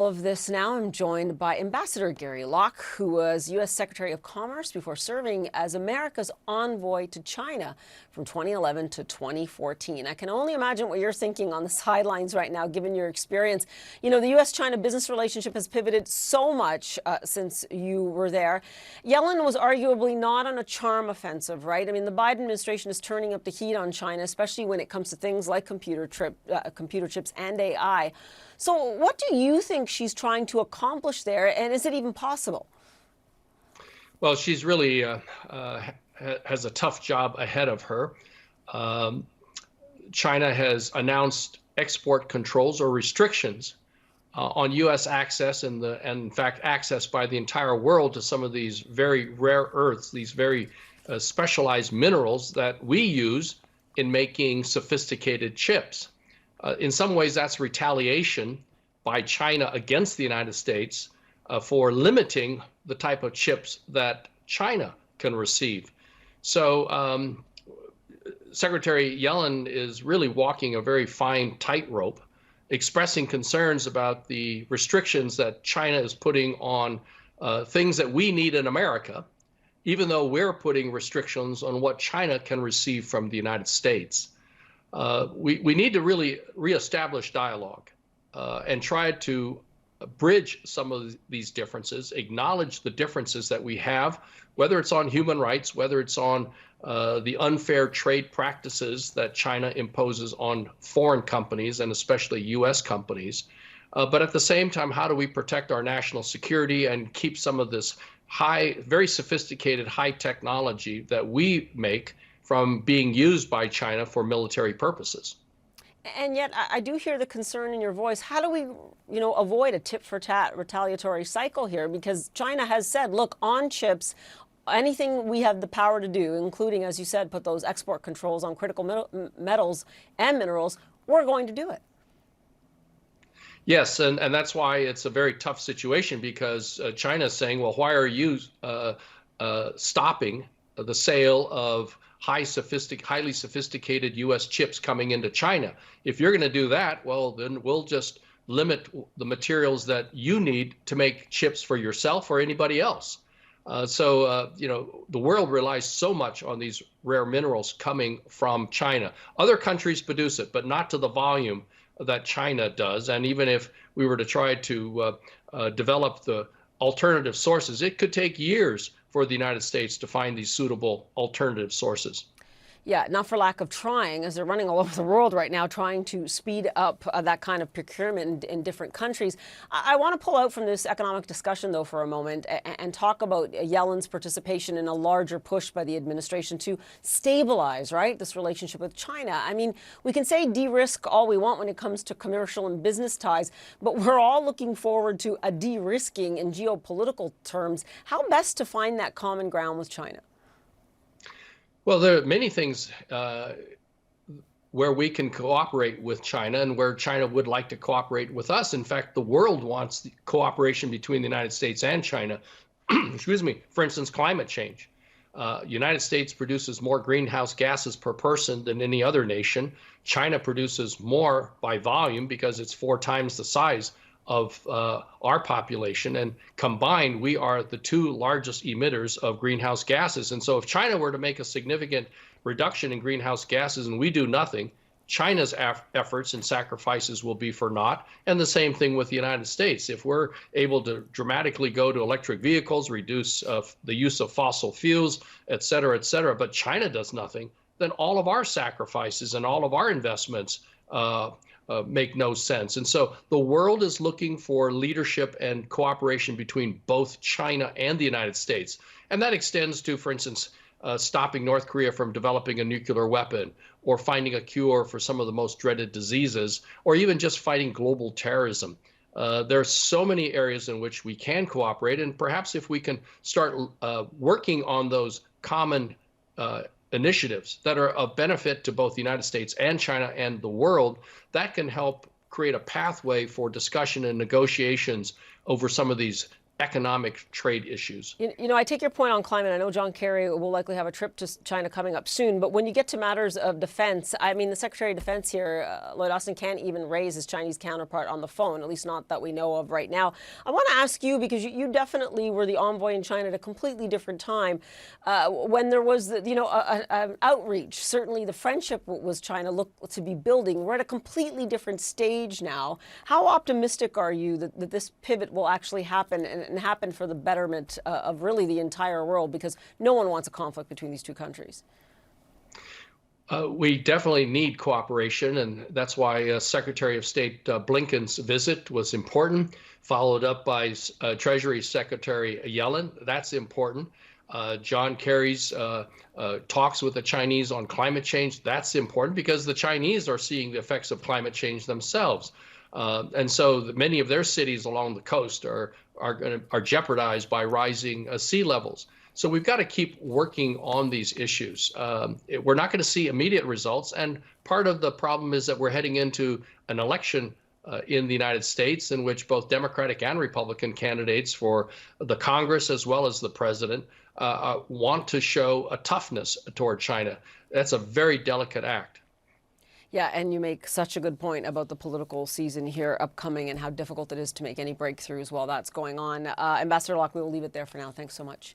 Of this now, I'm joined by Ambassador Gary Locke, who was U.S. Secretary of Commerce before serving as America's envoy to China from 2011 to 2014. I can only imagine what you're thinking on the sidelines right now, given your experience. You know, the U.S.-China business relationship has pivoted so much since you were there. Yellen was arguably not on a charm offensive, right? I mean, the Biden administration is turning up the heat on China, especially when it comes to things like computer chips and AI. So what do you think she's trying to accomplish there, and is it even possible? Well, she's really has a tough job ahead of her. China has announced export controls or restrictions on U.S. access and in fact, access by the entire world to some of these very rare earths, these very specialized minerals that we use in making sophisticated chips. In some ways, that's retaliation by China against the United States for limiting the type of chips that China can receive. So Secretary Yellen is really walking a very fine tightrope, expressing concerns about the restrictions that China is putting on things that we need in America, even though we're putting restrictions on what China can receive from the United States. We need to really reestablish dialogue and try to bridge some of these differences, acknowledge the differences that we have, whether it's on human rights, whether it's on the unfair trade practices that China imposes on foreign companies and especially U.S. companies. But at the same time, how do we protect our national security and keep some of this very sophisticated, high technology that we make from being used by China for military purposes? And yet, I do hear the concern in your voice. How do we, avoid a tit-for-tat retaliatory cycle here? Because China has said, look, on chips, anything we have the power to do, including, as you said, put those export controls on critical metals and minerals, we're going to do it. Yes, and that's why it's a very tough situation, because China is saying, well, why are you stopping the sale of highly sophisticated U.S. chips coming into China? If you're going to do that, well, then we'll just limit the materials that you need to make chips for yourself or anybody else. The world relies so much on these rare minerals coming from China. Other countries produce it, but not to the volume that China does. And even if we were to try to develop the alternative sources, it could take years for the United States to find these suitable alternative sources. Yeah, not for lack of trying, as they're running all over the world right now, trying to speed up that kind of procurement in different countries. I want to pull out from this economic discussion, though, for a moment and talk about Yellen's participation in a larger push by the administration to stabilize, right, this relationship with China. I mean, we can say de-risk all we want when it comes to commercial and business ties, but we're all looking forward to a de-risking in geopolitical terms. How best to find that common ground with China? Well, there are many things where we can cooperate with China and where China would like to cooperate with us. In fact, the world wants the cooperation between the United States and China. Excuse me. For instance, climate change. United States produces more greenhouse gases per person than any other nation. China produces more by volume because it's 4 times the size of our population, and combined we are the 2 largest emitters of greenhouse gases. And so if China were to make a significant reduction in greenhouse gases and we do nothing, China's efforts and sacrifices will be for naught. And the same thing with the United States. If we're able to dramatically go to electric vehicles, reduce the use of fossil fuels, et cetera, but China does nothing, then all of our sacrifices and all of our investments make no sense. And so the world is looking for leadership and cooperation between both China and the United States. And that extends to, for instance, stopping North Korea from developing a nuclear weapon, or finding a cure for some of the most dreaded diseases, or even just fighting global terrorism. There are so many areas in which we can cooperate, and perhaps if we can start working on those common initiatives that are of benefit to both the United States and China and the world, that can help create a pathway for discussion and negotiations over some of these economic trade issues. You know, I take your point on climate. I know John Kerry will likely have a trip to China coming up soon. But when you get to matters of defense, I mean, the Secretary of Defense here, Lloyd Austin, can't even raise his Chinese counterpart on the phone, at least not that we know of right now. I want to ask you, because you definitely were the envoy in China at a completely different time when there was, an outreach. Certainly the friendship was China looked to be building. We're at a completely different stage now. How optimistic are you that this pivot will actually happen and happen for the betterment of really the entire world, because no one wants a conflict between these two countries? We definitely need cooperation, and that's why Secretary of State Blinken's visit was important, followed up by Treasury Secretary Yellen. That's important. John Kerry's talks with the Chinese on climate change. That's important because the Chinese are seeing the effects of climate change themselves. And so many of their cities along the coast are jeopardized by rising sea levels. So we've got to keep working on these issues. We're not going to see immediate results. And part of the problem is that we're heading into an election in the United States in which both Democratic and Republican candidates for the Congress as well as the president want to show a toughness toward China. That's a very delicate act. Yeah, and you make such a good point about the political season here upcoming and how difficult it is to make any breakthroughs while that's going on. Ambassador Locke, we will leave it there for now. Thanks so much.